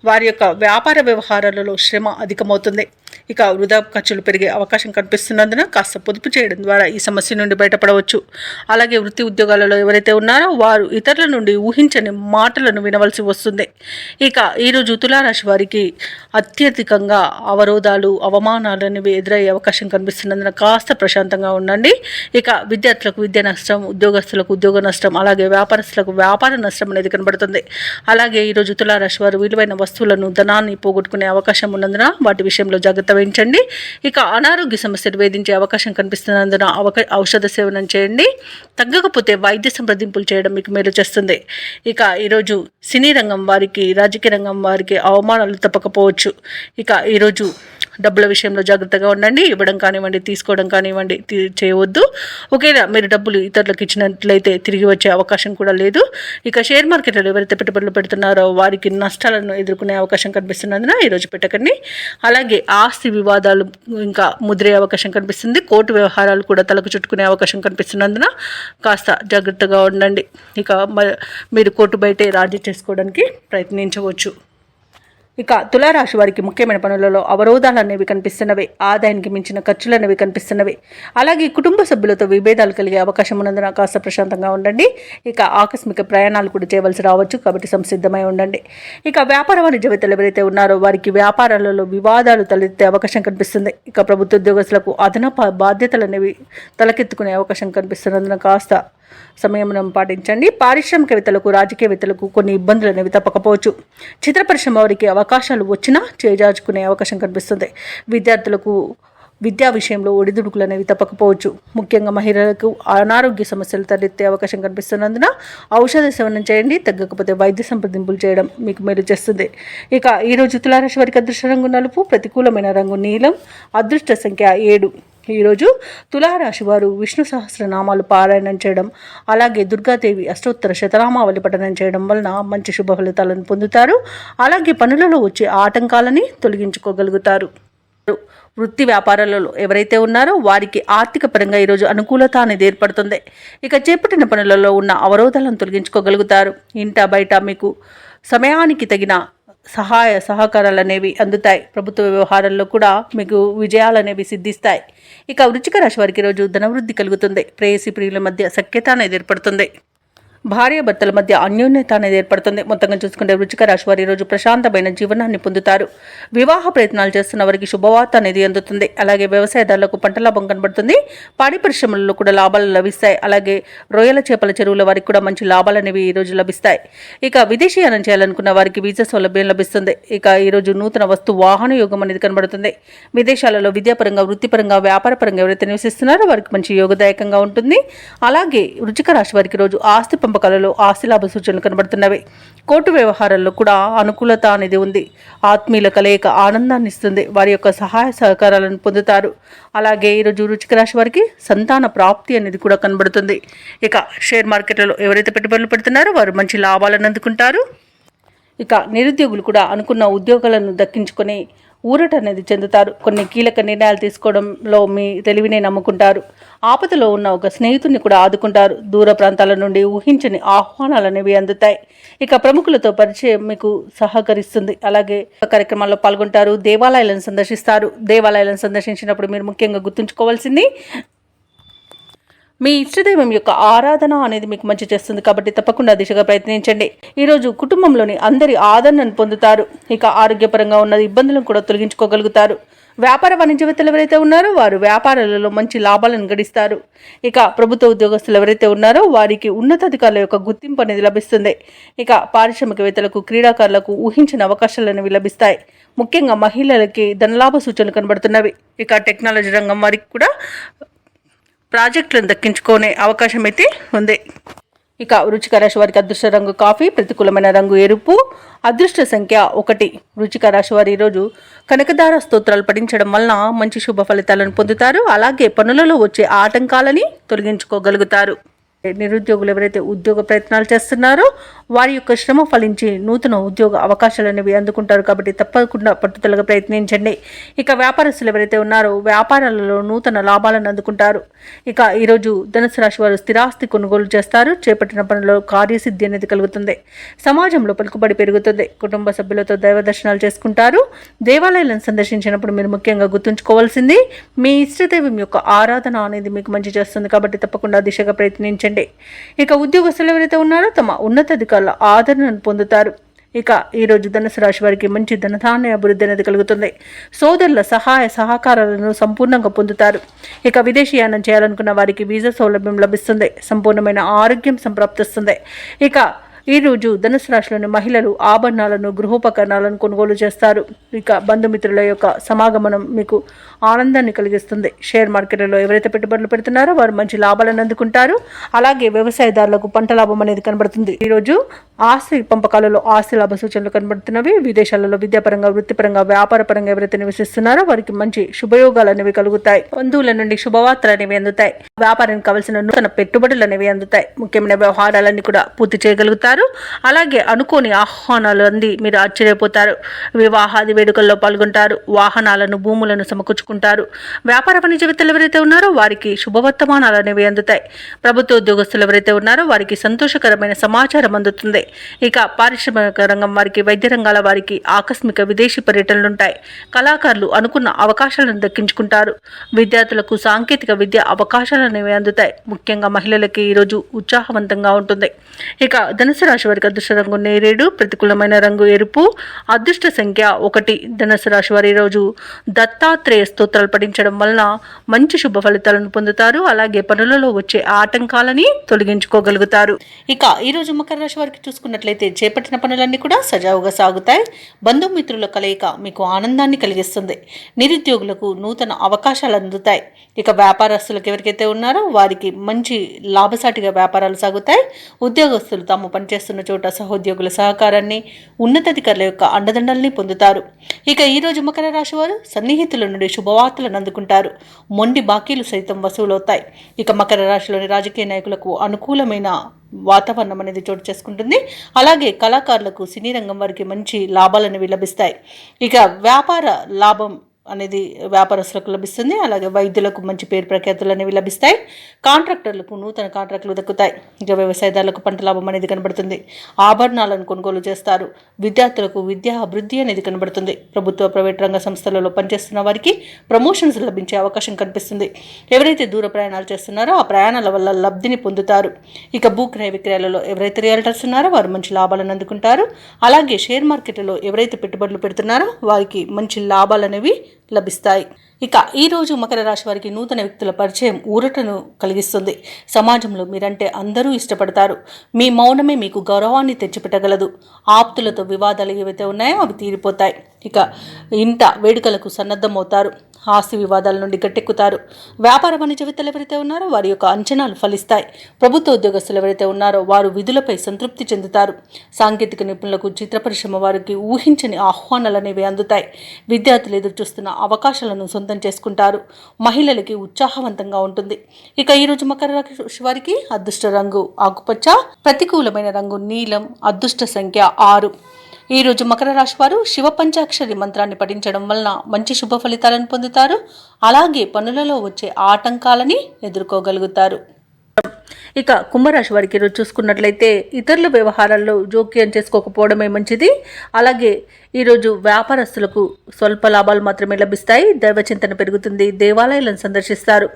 వారి యొక్క వ్యాపార వ్యవహారాలలో శ్రమ అధికమవుతుంది. ఇక వృధా ఖర్చులు పెరిగే అవకాశం కనిపిస్తున్నందున కాస్త పొదుపు చేయడం ద్వారా ఈ సమస్య నుండి బయటపడవచ్చు. అలాగే వృత్తి ఉద్యోగాలలో ఎవరైతే ఉన్నారో వారు ఇతరుల నుండి ఊహించని మాటలను వినవలసి వస్తుంది. ఇక ఈరోజు తులారాశి వారికి అత్యధికంగా అవరోధాలు, అవమానాలు అనేవి ఎదురయ్యే అవకాశం కనిపిస్తున్నందున కాస్త ప్రశాంతంగా ఉండండి. ఇక విద్యార్థులకు విద్య నష్టం, ఉద్యోగస్తులకు ఉద్యోగ నష్టం, అలాగే వ్యాపారస్తులకు వ్యాపార నష్టం అనేది కనబడుతుంది. అలాగే ఈరోజు తులారాశి వారు విలువైన వస్తువులను, ధనాన్ని పోగొట్టుకునే అవకాశం ఉన్నందున వాటి విషయంలో జాగ్రత్త వహించండి. ఇక అనారోగ్య సమస్యలు వేధించే అవకాశం కనిపిస్తున్నందున ఔషధ సేవనం చేయండి. తగ్గకపోతే వైద్య సంప్రదింపులు చేయడం మీకు మేలు చేస్తుంది. ఇక ఈరోజు సినీ రంగం వారికి, రాజకీయ రంగం వారికి అవమానాలు తప్పకపోవచ్చు. ఇక ఈరోజు డబ్బుల విషయంలో జాగ్రత్తగా ఉండండి. ఇవ్వడం కానివ్వండి, తీసుకోవడం కానివ్వండి చేయవద్దు. ఒకేలా మీరు డబ్బులు ఇతరులకు ఇచ్చినట్లయితే తిరిగి వచ్చే అవకాశం కూడా లేదు. ఇక షేర్ మార్కెట్లో ఎవరైతే పెట్టుబడులు పెడుతున్నారో వారికి నష్టాలను ఎదుర్కొనే అవకాశం కనిపిస్తున్నందున ఈరోజు పెట్టకండి. అలాగే ఆస్తి వివాదాలు ఇంకా ముదిరే అవకాశం కనిపిస్తుంది. కోర్టు వ్యవహారాలు కూడా తలకు చుట్టుకునే అవకాశం కనిపిస్తున్నందున కాస్త జాగ్రత్తగా ఉండండి. ఇక మీరు కోర్టు బయటే రాజీ చేసుకోవడానికి ప్రయత్నించవచ్చు. ఇక తులారాశి వారికి ముఖ్యమైన పనులలో అవరోధాలు అనేవి కనిపిస్తున్నవి. ఆదాయానికి మించిన ఖర్చులు అనేవి కనిపిస్తున్నవి. అలాగే కుటుంబ సభ్యులతో విభేదాలు కలిగే అవకాశం ఉన్నందున కాస్త ప్రశాంతంగా ఉండండి. ఇక ఆకస్మిక ప్రయాణాలు కూడా చేయవలసి రావచ్చు కాబట్టి సంసిద్ధమై ఉండండి. ఇక వ్యాపార వాణిజ్యవేత్తలు ఎవరైతే ఉన్నారో వారికి వ్యాపారాలలో వివాదాలు తలెత్తే అవకాశం కనిపిస్తుంది. ఇక ప్రభుత్వ ఉద్యోగస్తులకు అదనపు బాధ్యతలు అనేవి తలకెత్తుకునే అవకాశం కనిపిస్తున్నందున కాస్త సంయమనం పాటించండి. పారిశ్రామికవేత్తలకు, రాజకీయవేత్తలకు కొన్ని ఇబ్బందులు అనేవి తప్పకపోవచ్చు. చిత్ర పరిశ్రమ వారికి అవకాశాలు వచ్చినా చేజార్చుకునే అవకాశం కనిపిస్తుంది. విద్యార్థులకు విద్యా విషయంలో ఒడిదుడుకులు అనేవి తప్పకపోవచ్చు. ముఖ్యంగా మహిళలకు అనారోగ్య సమస్యలు తలెత్తే అవకాశం కనిపిస్తున్నందున ఔషధ సేవనం చేయండి. తగ్గకపోతే వైద్య సంప్రదింపులు చేయడం మీకు మేలు చేస్తుంది. ఇక ఈరోజు తులారాశి వారికి అదృష్ట రంగు నలుపు, ప్రతికూలమైన రంగు నీలం, అదృష్ట సంఖ్య 7. ఈరోజు తులారాశి వారు విష్ణు సహస్రనామాలు పారాయణం చేయడం, అలాగే దుర్గాదేవి అష్టోత్తర శతనామావళి పఠనం చేయడం వలన మంచి శుభ ఫలితాలను పొందుతారు. అలాగే పనులలో వచ్చే ఆటంకాలని తొలగించుకోగలుగుతారు. వృత్తి వ్యాపారాలలో ఎవరైతే ఉన్నారో వారికి ఆర్థిక పరంగా ఈరోజు అనుకూలత అనేది ఏర్పడుతుంది. ఇక చేపట్టిన పనులలో ఉన్న అవరోధాలను తొలగించుకోగలుగుతారు. ఇంట బయట మీకు సమయానికి తగిన సహాయ సహకారాలు అనేవి అందుతాయి. ప్రభుత్వ వ్యవహారాల్లో కూడా మీకు విజయాలు అనేవి సిద్ధిస్తాయి. ఇక వృశ్చిక రాశి వారికి రోజు ధనవృద్ధి కలుగుతుంది. ప్రేయసి ప్రియుల మధ్య సఖ్యత అనేది ఏర్పడుతుంది. భార్యాభర్తల మధ్య అన్యోన్యత అనేది ఏర్పడుతుంది. మొత్తంగా చూసుకుంటే వృశ్చిక రాశి వారి రోజు ప్రశాంతమైన జీవనాన్ని పొందుతారు. వివాహ ప్రయత్నాలు చేస్తున్న వారికి శుభవార్త అనేది అందుతుంది. అలాగే వ్యవసాయదారులకు పంట లాభం కనబడుతుంది. పాడి పరిశ్రమలలో కూడా లాభాలు లభిస్తాయి. అలాగే రొయ్యల చేపల చెరువుల వారికి కూడా మంచి లాభాలు అనేవి ఈ రోజు లభిస్తాయి. ఇక విదేశీయానం చేయాలనుకున్న వారికి వీసా సౌలభ్యం లభిస్తుంది. ఇక ఈరోజు నూతన వస్తు వాహన యోగం అనేది కనబడుతుంది. విదేశాలలో విద్యాపరంగా, వృత్తిపరంగా, వ్యాపారపరంగా ఎవరైతే నివసిస్తున్నారో వారికి మంచి యోగదాయకంగా ఉంటుంది. అలాగే వృశ్చిక రాశి వారికి రోజు ఆస్తి పంపకాలలో ఆస్తి లాభ సూచనలు కనబడుతున్నవి. కోర్టు వ్యవహారాల్లో కూడా అనుకూలత అనేది ఉంది. ఆత్మీయుల కలయిక ఆనందాన్ని ఇస్తుంది. వారి యొక్క సహాయ సహకారాలను పొందుతారు. అలాగే ఈరోజు వృశ్చిక రాశి వారికి సంతాన ప్రాప్తి అనేది కూడా కనబడుతుంది. ఇక షేర్ మార్కెట్లలో ఎవరైతే పెట్టుబడులు పెడుతున్నారో వారు మంచి లాభాలను అందుకుంటారు. ఇక నిరుద్యోగులు కూడా అనుకున్న ఉద్యోగాలను దక్కించుకొని ఊరట అనేది చెందుతారు. కొన్ని కీలక నిర్ణయాలు తీసుకోవడంలో మీ తెలివినే నమ్ముకుంటారు. ఆపదలో ఉన్న ఒక స్నేహితుడిని కూడా ఆదుకుంటారు. దూర ప్రాంతాల నుండి ఊహించని ఆహ్వానాలు అనేవి అందుతాయి. ఇక ప్రముఖులతో పరిచయం మీకు సహకరిస్తుంది. అలాగే కార్యక్రమాల్లో పాల్గొంటారు. దేవాలయాలను సందర్శిస్తారు. దేవాలయాలను సందర్శించినప్పుడు మీరు ముఖ్యంగా గుర్తుంచుకోవాల్సింది మీ ఇష్టదైవం యొక్క ఆరాధన అనేది మీకు మంచి చేస్తుంది. కాబట్టి తప్పకుండా దిశగా ప్రయత్నించండి. ఈరోజు కుటుంబంలోని అందరి ఆదరణను పొందుతారు. ఇక ఆరోగ్యపరంగా ఉన్న ఇబ్బందులను కూడా తొలగించుకోగలుగుతారు. వ్యాపార వాణిజ్యవేత్తలు ఎవరైతే ఉన్నారో వారు వ్యాపారాలలో మంచి లాభాలను గడిస్తారు. ఇక ప్రభుత్వ ఉద్యోగస్తులు ఎవరైతే ఉన్నారో వారికి ఉన్నతాధికారుల యొక్క గుర్తింపు అనేది లభిస్తుంది. ఇక పారిశ్రామికవేత్తలకు, క్రీడాకారులకు ఊహించిన అవకాశాలు అనేవి లభిస్తాయి. ముఖ్యంగా మహిళలకి ధనలాభ సూచనలు కనబడుతున్నవి. ఇక టెక్నాలజీ రంగం వారికి కూడా ప్రాజెక్టులను దక్కించుకునే అవకాశం అయితే ఉంది. ఇక వృశ్చిక రాశి వారికి అదృష్ట రంగు కాఫీ, ప్రతికూలమైన రంగు ఎరుపు, అదృష్ట సంఖ్య 1. వృశ్చిక రాశి వారు ఈరోజు కనకదార స్తోత్రాలు పఠించడం వలన మంచి శుభ ఫలితాలను పొందుతారు. అలాగే పనులలో వచ్చే ఆటంకాలని తొలగించుకోగలుగుతారు. నిరుద్యోగులు ఎవరైతే ఉద్యోగ ప్రయత్నాలు చేస్తున్నారో వారి యొక్క శ్రమ ఫలించి నూతన ఉద్యోగ అవకాశాలు అనేవి అందుకుంటారు. కాబట్టి తప్పకుండా పట్టుదలగా ప్రయత్నించండి. ఇక వ్యాపారస్తులు ఎవరైతే ఉన్నారో వ్యాపారాలలో నూతన లాభాలను అందుకుంటారు. ఇక ఈరోజు ధనుసు రాశి వారు స్థిరాస్తి కొనుగోలు చేస్తారు. చేపట్టిన పనుల్లో కార్యసిద్ధి అనేది కలుగుతుంది. సమాజంలో పలుకుబడి పెరుగుతుంది. కుటుంబ సభ్యులతో దైవ దర్శనాలు చేసుకుంటారు. దేవాలయాలను సందర్శించినప్పుడు మీరు ముఖ్యంగా గుర్తుంచుకోవాల్సింది మీ ఇష్టదైవం యొక్క ఆరాధన అనేది మీకు మంచి చేస్తుంది. కాబట్టి తప్పకుండా దిశగా ప్రయత్నించండి. ఇక ఉద్యోగస్తులు ఎవరైతే ఉన్నారో తమ ఉన్నతాధికారుల ఆదరణను పొందుతారు. ఇక ఈరోజు ధనుసు రాశి వారికి మంచి ధనధాన్య అభివృద్ధి అనేది కలుగుతుంది. సోదరుల సహాయ సహకారాలను సంపూర్ణంగా పొందుతారు. ఇక విదేశీయానం చేయాలనుకున్న వారికి వీసా సౌలభ్యం లభిస్తుంది. సంపూర్ణమైన ఆరోగ్యం సంప్రాప్తిస్తుంది. ఇక ఈరోజు ధనుసు రాశిలోని మహిళలు ఆభరణాలను, గృహోపకరణాలను కొనుగోలు చేస్తారు. ఇక బంధుమిత్రుల యొక్క సమాగమనం మీకు ఆనందాన్ని కలిగిస్తుంది. షేర్ మార్కెట్లలో ఎవరైతే పెట్టుబడులు పెడుతున్నారో వారు మంచి లాభాలను అందుకుంటారు. అలాగే వ్యవసాయదారులకు పంట లాభం అనేది కనబడుతుంది. ఈరోజు ఆస్తి పంపకాలలో ఆస్తి లాభ సూచనలు కనబడుతున్నవి. విదేశాలలో విద్యాపరంగా, వృత్తిపరంగా, వ్యాపారపరంగా ఎవరైతే నివసిస్తున్నారో వారికి మంచి శుభయోగాలు అనేవి కలుగుతాయి. బంధువుల నుండి శుభవార్తలు అనేవి అందుతాయి. వ్యాపారానికి కావలసిన నూతన పెట్టుబడులు అనేవి అందుతాయి. ముఖ్యమైన వ్యవహారాలన్నీ కూడా పూర్తి చేయగలుగుతారు. అలాగే అనుకోని ఆహ్వానాలు అంది మీరు ఆశ్చర్యపోతారు. వివాహాది వేడుకల్లో పాల్గొంటారు. వాహనాలను, భూములను సమకూర్చుకుంటారు. వ్యాపార వాణిజ్యవేత్తలు ఎవరైతే ఉన్నారో వారికి శుభవర్తమానాలు అనేవి అందుతాయి. ప్రభుత్వ ఉద్యోగస్తులు ఎవరైతే ఉన్నారో వారికి సంతోషకరమైన సమాచారం అందుతుంది. ఇక పారిశ్రామిక రంగం వారికి, వైద్య రంగాల వారికి ఆకస్మిక విదేశీ పర్యటనలుంటాయి. కళాకారులు అనుకున్న అవకాశాలను దక్కించుకుంటారు. విద్యార్థులకు సాంకేతిక విద్య అవకాశాలు అనేవి అందుతాయి. ముఖ్యంగా మహిళలకి ఈరోజు ఉత్సాహవంతంగా ఉంటుంది. ఇక ధనుసు రాశి వారికి అదృష్ట రంగు నేరేడు, ప్రతికూలమైన రంగు ఎరుపు, అదృష్ట సంఖ్య 1. ధనుసు రాశి వారి ఈరోజు దత్తాత్రేయ స్తోత్రాలు పఠించడం వలన మంచి శుభ ఫలితాలను పొందుతారు. అలాగే పనులలో వచ్చే ఆటంకాలని తొలగించుకోగలుగుతారు. ఇక ఈరోజు మకర రాశి వారికి చూసుకున్నట్లయితే చేపట్టిన పనులన్నీ కూడా సజావుగా సాగుతాయి. బంధుమిత్రుల కలయిక మీకు ఆనందాన్ని కలిగిస్తుంది. నిరుద్యోగులకు నూతన అవకాశాలు అందుతాయి. ఇక వ్యాపారస్తులకు ఎవరికైతే ఉన్నారో వారికి మంచి లాభసాటిగా వ్యాపారాలు సాగుతాయి. ఉద్యోగస్తులు తాము పనిచేస్తున్న చోట సహోద్యోగుల సహకారాన్ని, ఉన్నతాధికారుల యొక్క అండదండల్ని పొందుతారు. ఇక ఈరోజు మకర రాశి వారు సన్నిహితుల నుండి శుభవార్తలను అందుకుంటారు. మొండి బాకీలు సైతం వసూలవుతాయి. ఇక మకర రాశిలోని రాజకీయ నాయకులకు అనుకూలమైన వాతావరణం అనేది చోటు చేసుకుంటుంది. అలాగే కళాకారులకు, సినీ రంగం వారికి మంచి లాభాలను లభిస్తాయి. ఇక వ్యాపార లాభం అనేది వ్యాపారస్తులకు లభిస్తుంది. అలాగే వైద్యులకు మంచి పేరు ప్రఖ్యాతులు అనేవి లభిస్తాయి. కాంట్రాక్టర్లకు నూతన కాంట్రాక్టులు దక్కుతాయి. ఇక వ్యవసాయదారులకు పంట లాభం అనేది కనబడుతుంది. ఆభరణాలను కొనుగోలు చేస్తారు. విద్యార్థులకు విద్యా అభివృద్ధి అనేది కనబడుతుంది. ప్రభుత్వ, ప్రైవేట్ రంగ సంస్థలలో పనిచేస్తున్న వారికి ప్రమోషన్స్ లభించే అవకాశం కనిపిస్తుంది. ఎవరైతే దూర ప్రయాణాలు చేస్తున్నారో ఆ ప్రయాణాల వల్ల లబ్ధిని పొందుతారు. ఇక భూక్రయ విక్రయాలలో ఎవరైతే రియల్టర్స్ ఉన్నారో వారు మంచి లాభాలను అందుకుంటారు. అలాగే షేర్ మార్కెట్లో ఎవరైతే పెట్టుబడులు పెడుతున్నారో వారికి మంచి లాభాలు అనేవి లభిస్తాయి. ఇక ఈరోజు మకర రాశి వారికి నూతన వ్యక్తుల పరిచయం ఊరటను కలిగిస్తుంది. సమాజంలో మీరంటే అందరూ ఇష్టపడతారు. మీ మౌనమే మీకు గౌరవాన్ని తెచ్చిపెట్టగలదు. ఆప్తులతో వివాదాలు ఏవైతే ఉన్నాయో అవి తీరిపోతాయి. ఇక ఇంట వేడుకలకు సన్నద్ధమవుతారు. ఆస్తి వివాదాల నుండి గట్టెక్కుతారు. వ్యాపార వాణిజ్యవేత్తలు ఎవరైతే ఉన్నారో వారి యొక్క అంచనాలు ఫలిస్తాయి. ప్రభుత్వ ఉద్యోగస్తులు ఎవరైతే ఉన్నారో వారు విధులపై సంతృప్తి చెందుతారు. సాంకేతిక నిపుణులకు, చిత్ర పరిశ్రమ వారికి ఊహించని ఆహ్వానాలు అనేవి అందుతాయి. విద్యార్థులు ఎదురుచూస్తున్న అవకాశాలను సొంతం చేసుకుంటారు. మహిళలకి ఉత్సాహవంతంగా ఉంటుంది. ఇక ఈరోజు మకర రాశి వారికి అదృష్ట రంగు ఆకుపచ్చ, ప్రతికూలమైన రంగు నీలం, అదృష్ట సంఖ్య 6. ఈరోజు మకర రాశి వారు శివ పంచాక్షరి మంత్రాన్ని పఠించడం వలన మంచి శుభ ఫలితాలను పొందుతారు. అలాగే పనులలో వచ్చే ఆటంకాలని ఎదుర్కోగలుగుతారు. ఇక కుంభరాశి వారికి ఈరోజు చూసుకున్నట్లయితే ఇతరుల వ్యవహారాల్లో జోక్యం చేసుకోకపోవడమే మంచిది. అలాగే ఈరోజు వ్యాపారస్తులకు స్వల్ప లాభాలు మాత్రమే లభిస్తాయి. దైవచింతన పెరుగుతుంది. దేవాలయాలను సందర్శిస్తారు.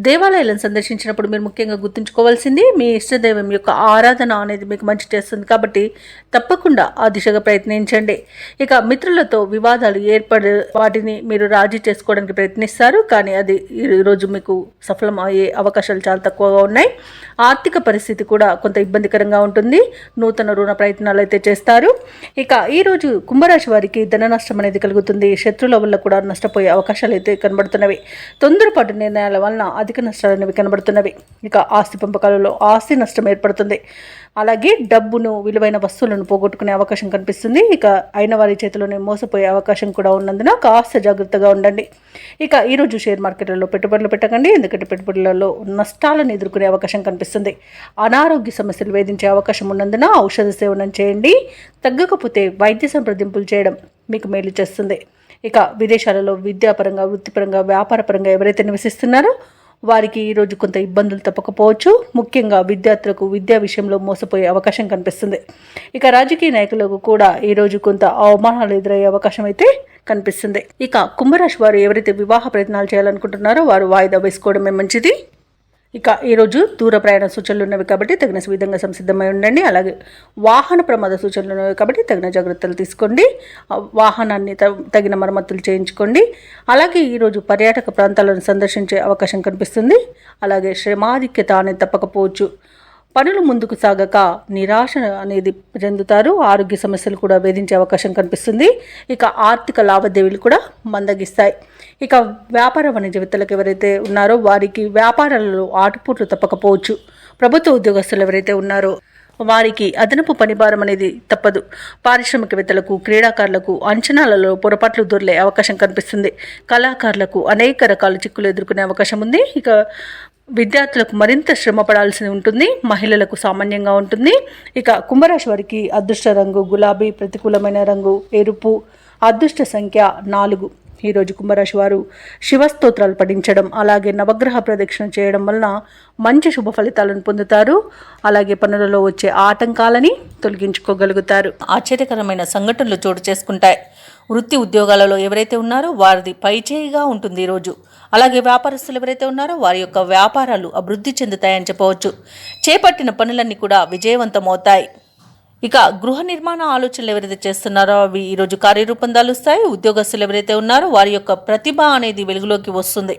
దేవాలయాలను సందర్శించినప్పుడు మీరు ముఖ్యంగా గుర్తుంచుకోవాల్సింది మీ ఇష్టదైవం యొక్క ఆరాధన అనేది మీకు మంచి చేస్తుంది. కాబట్టి తప్పకుండా ఆ దిశగా ప్రయత్నించండి. ఇక మిత్రులతో వివాదాలు ఏర్పడి వాటిని మీరు రాజీ చేసుకోవడానికి ప్రయత్నిస్తారు. కానీ అది ఈరోజు మీకు సఫలం అయ్యే అవకాశాలు చాలా తక్కువగా ఉన్నాయి. ఆర్థిక పరిస్థితి కూడా కొంత ఇబ్బందికరంగా ఉంటుంది. నూతన రుణ ప్రయత్నాలు అయితే చేస్తారు. ఇక ఈరోజు కుంభరాశి వారికి ధన నష్టం అనేది కలుగుతుంది. శత్రువుల వల్ల కూడా నష్టపోయే అవకాశాలు అయితే కనబడుతున్నవి. తొందరపాటు నిర్ణయాల వలన అధిక నష్టాలు అనేవి కనబడుతున్నవి. ఇక ఆస్తి పంపకాలలో ఆస్తి నష్టం ఏర్పడుతుంది. అలాగే డబ్బును, విలువైన వస్తువులను పోగొట్టుకునే అవకాశం కనిపిస్తుంది. ఇక అయిన వారి చేతిలోనే మోసపోయే అవకాశం కూడా ఉన్నందున కాస్త జాగ్రత్తగా ఉండండి. ఇక ఈరోజు షేర్ మార్కెట్లలో పెట్టుబడులు పెట్టకండి. ఎందుకంటే పెట్టుబడులలో నష్టాలను ఎదుర్కొనే అవకాశం కనిపిస్తుంది. అనారోగ్య సమస్యలు వేధించే అవకాశం ఉన్నందున ఔషధ సేవనం చేయండి. తగ్గకపోతే వైద్య సంప్రదింపులు చేయడం మీకు మేలు చేస్తుంది. ఇక విదేశాలలో విద్యాపరంగా, వృత్తిపరంగా, వ్యాపారపరంగా ఎవరైతే నివసిస్తున్నారో వారికి ఈరోజు కొంత ఇబ్బందులు తప్పకపోవచ్చు. ముఖ్యంగా విద్యార్థులకు విద్యా విషయంలో మోసపోయే అవకాశం కనిపిస్తుంది. ఇక రాజకీయ నాయకులకు కూడా ఈరోజు కొంత అవమానాలు ఎదురయ్యే అవకాశం అయితే కనిపిస్తుంది. ఇక కుంభరాశి వారు ఎవరైతే వివాహ ప్రయత్నాలు చేయాలనుకుంటున్నారో వారు వాయిదా వేసుకోవడమే మంచిది. ఇక ఈరోజు దూర ప్రయాణ సూచనలు ఉన్నవి కాబట్టి తగిన విధంగా సంసిద్ధమై ఉండండి. అలాగే వాహన ప్రమాద సూచనలు ఉన్నవి కాబట్టి తగిన జాగ్రత్తలు తీసుకోండి. వాహనాన్ని తగిన మరమ్మతులు చేయించుకోండి. అలాగే ఈరోజు పర్యాటక ప్రాంతాలను సందర్శించే అవకాశం కనిపిస్తుంది. అలాగే శ్రమాధిక్యత అనేది తప్పకపోవచ్చు. పనులు ముందుకు సాగక నిరాశ అనేది చెందుతారు. ఆరోగ్య సమస్యలు కూడా వేధించే అవకాశం కనిపిస్తుంది. ఇక ఆర్థిక లావాదేవీలు కూడా మందగిస్తాయి. ఇక వ్యాపార వాణిజ్యవేత్తలకు ఎవరైతే ఉన్నారో వారికి వ్యాపారాలలో ఆటుపోట్లు తప్పకపోవచ్చు. ప్రభుత్వ ఉద్యోగస్తులు ఎవరైతే ఉన్నారో వారికి అదనపు పనిభారం అనేది తప్పదు. పారిశ్రామికవేత్తలకు, క్రీడాకారులకు అంచనాలలో పొరపాట్లు దొర్లే అవకాశం కనిపిస్తుంది. కళాకారులకు అనేక రకాల చిక్కులు ఎదుర్కొనే అవకాశం ఉంది. ఇక విద్యార్థులకు మరింత శ్రమ పడాల్సి ఉంటుంది. మహిళలకు సామాన్యంగా ఉంటుంది. ఇక కుంభరాశి వారికి అదృష్ట రంగు గులాబీ, ప్రతికూలమైన రంగు ఎరుపు, అదృష్ట సంఖ్య 4. ఈరోజు కుంభరాశి వారు శివస్తోత్రాలు పఠించడం, అలాగే నవగ్రహ ప్రదక్షిణ చేయడం వలన మంచి శుభ ఫలితాలను పొందుతారు. అలాగే పనులలో వచ్చే ఆటంకాలని తొలగించుకోగలుగుతారు. ఆశ్చర్యకరమైన సంఘటనలు చోటు చేసుకుంటాయి. వృత్తి ఉద్యోగాలలో ఎవరైతే ఉన్నారో వారిది పైచేయిగా ఉంటుంది ఈరోజు. అలాగే వ్యాపారస్తులు ఎవరైతే ఉన్నారో వారి యొక్క వ్యాపారాలు అభివృద్ధి చెందుతాయని చెప్పవచ్చు. చేపట్టిన పనులన్నీ కూడా విజయవంతమవుతాయి. ఇక గృహ నిర్మాణ ఆలోచనలు ఎవరైతే చేస్తున్నారో అవి ఈరోజు కార్యరూపం దాలుస్తాయి. ఉద్యోగస్తులు ఎవరైతే ఉన్నారో వారి యొక్క ప్రతిభ అనేది వెలుగులోకి వస్తుంది.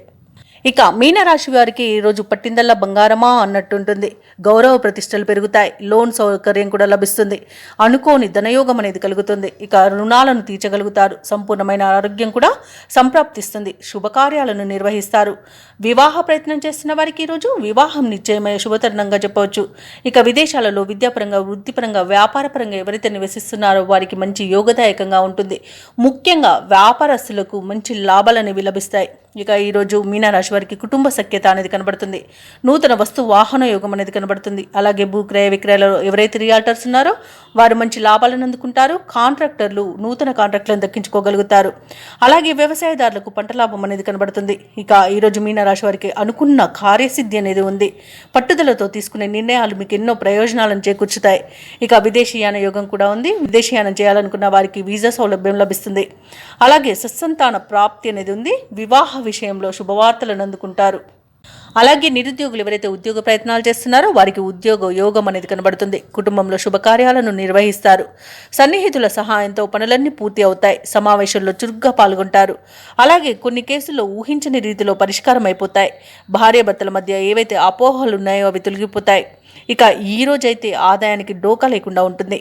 ఇక మీనరాశి వారికి ఈరోజు పట్టిందల్లా బంగారమా అన్నట్టుంటుంది. గౌరవ ప్రతిష్టలు పెరుగుతాయి. లోన్ సౌకర్యం కూడా లభిస్తుంది. అనుకోని ధనయోగం అనేది కలుగుతుంది. ఇక రుణాలను తీర్చగలుగుతారు. సంపూర్ణమైన ఆరోగ్యం కూడా సంప్రాప్తిస్తుంది. శుభకార్యాలను నిర్వహిస్తారు. వివాహ ప్రయత్నం చేస్తున్న వారికి ఈరోజు వివాహం నిశ్చయమయ్యే శుభతరుణంగా చెప్పవచ్చు. ఇక విదేశాలలో విద్యాపరంగా, వృత్తిపరంగా, వ్యాపారపరంగా ఎవరైతే నివసిస్తున్నారో వారికి మంచి యోగదాయకంగా ఉంటుంది. ముఖ్యంగా వ్యాపారస్తులకు మంచి లాభాలు అనేవి లభిస్తాయి. ఇక ఈరోజు మీనరాశి వారికి కుటుంబ సఖ్యత అనేది కనబడుతుంది. నూతన వస్తు వాహన యోగం అనేది కనబడుతుంది. అలాగే భూక్రయ విక్రయాలలో ఎవరైతే రియాల్టర్స్ ఉన్నారో వారు మంచి లాభాలను అందుకుంటారు. కాంట్రాక్టర్లు నూతన కాంట్రాక్టులను దక్కించుకోగలుగుతారు. అలాగే వ్యవసాయదారులకు పంట లాభం అనేది కనబడుతుంది. ఇక ఈరోజు మీనరాశి వారికి అనుకున్న కార్యసిద్ధి అనేది ఉంది. పట్టుదలతో తీసుకునే నిర్ణయాలు మీకు ఎన్నో ప్రయోజనాలను చేకూర్చుతాయి. ఇక విదేశీయాన యోగం కూడా ఉంది. విదేశీయానం చేయాలనుకున్న వారికి వీసా సౌలభ్యం లభిస్తుంది. అలాగే సత్సంతాన ప్రాప్తి అనేది ఉంది. వివాహ విషయంలో శుభవార్తలను అందుకుంటారు. అలాగే నిరుద్యోగులు ఎవరైతే ఉద్యోగ ప్రయత్నాలు చేస్తున్నారో వారికి ఉద్యోగ యోగం అనేది కనబడుతుంది. కుటుంబంలో శుభకార్యాలను నిర్వహిస్తారు. సన్నిహితుల సహాయంతో పనులన్నీ పూర్తి అవుతాయి. సమావేశంలో చురుగ్గా పాల్గొంటారు. అలాగే కొన్ని కేసుల్లో ఊహించని రీతిలో పరిష్కారం అయిపోతాయి. భార్యాభర్తల మధ్య ఏవైతే అపోహలు ఉన్నాయో అవి తొలగిపోతాయి. ఇక ఈ రోజైతే ఆదాయానికి డోకా లేకుండా ఉంటుంది.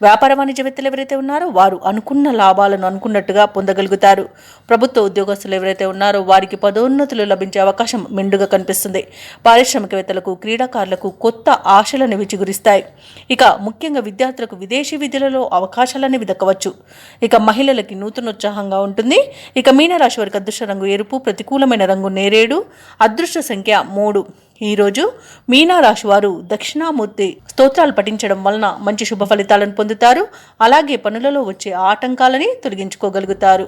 వ్యాపార వాణిజ్యవేత్తలు ఎవరైతే ఉన్నారో వారు అనుకున్న లాభాలను అనుకున్నట్టుగా పొందగలుగుతారు. ప్రభుత్వ ఉద్యోగస్తులు ఎవరైతే ఉన్నారో వారికి పదోన్నతులు లభించే అవకాశం మెండుగా కనిపిస్తుంది. పారిశ్రామికవేత్తలకు, క్రీడాకారులకు కొత్త ఆశలను విచిగురిస్తాయి. ఇక ముఖ్యంగా విద్యార్థులకు విదేశీ విద్యలలో అవకాశాలని దక్కవచ్చు. ఇక మహిళలకి నూతనోత్సాహంగా ఉంటుంది. ఇక మీనరాశి వారికి అదృష్ట రంగు ఎరుపు, ప్రతికూలమైన రంగు నేరేడు, అదృష్ట సంఖ్య 3. ఈరోజు మీనరాశి వారు దక్షిణామూర్తి స్తోత్రాలు పఠించడం వలన మంచి శుభ ఫలితాలను పొందుతారు. అలాగే పనులలో వచ్చే ఆటంకాలని తొలగించుకోగలుగుతారు.